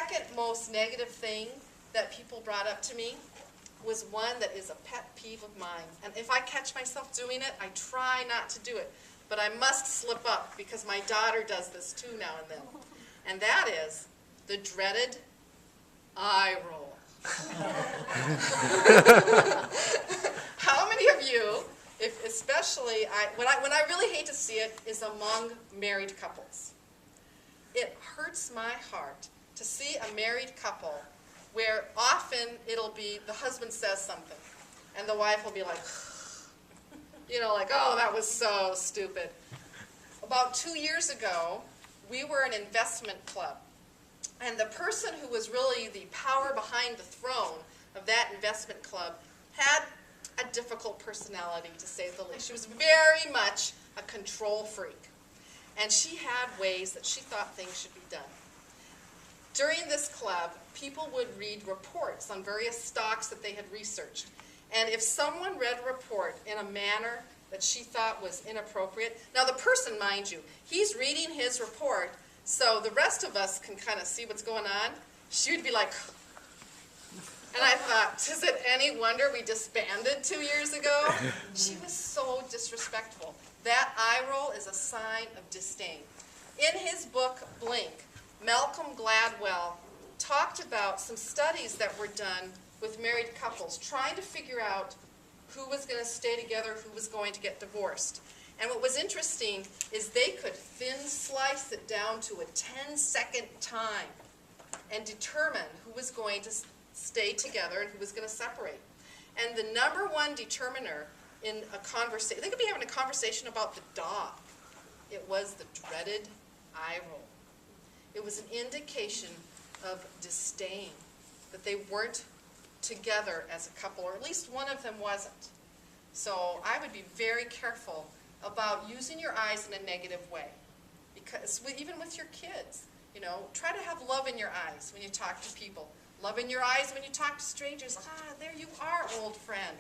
second most negative thing that people brought up to me was one that is a pet peeve of mine. And if I catch myself doing it, I try not to do it. But I must slip up because my daughter does this too now and then. And that is the dreaded eye roll. How many of you, especially, when I really hate to see it, is among married couples. It hurts my heart to see a married couple where often it'll be the husband says something and the wife will be like, like, oh, that was so stupid. About 2 years ago, we were an investment club. And the person who was really the power behind the throne of that investment club had a difficult personality, to say the least. She was very much a control freak. And she had ways that she thought things should be done. During this club, people would read reports on various stocks that they had researched. And if someone read a report in a manner that she thought was inappropriate, now the person, mind you, he's reading his report, so the rest of us can kind of see what's going on. She would be like, and I thought, is it any wonder we disbanded 2 years ago? She was so disrespectful. That eye roll is a sign of disdain. In his book, Blink, Malcolm Gladwell talked about some studies that were done with married couples, trying to figure out who was going to stay together, who was going to get divorced. And what was interesting is they could thin slice it down to a 10-second time and determine who was going to stay together and who was going to separate. And the number one determiner in a conversation, they could be having a conversation about the dog. It was the dreaded eye roll. It was an indication of disdain, that they weren't together as a couple, or at least one of them wasn't. So I would be very careful about using your eyes in a negative way. Because even with your kids, try to have love in your eyes when you talk to people. Love in your eyes when you talk to strangers. Ah, there you are, old friend.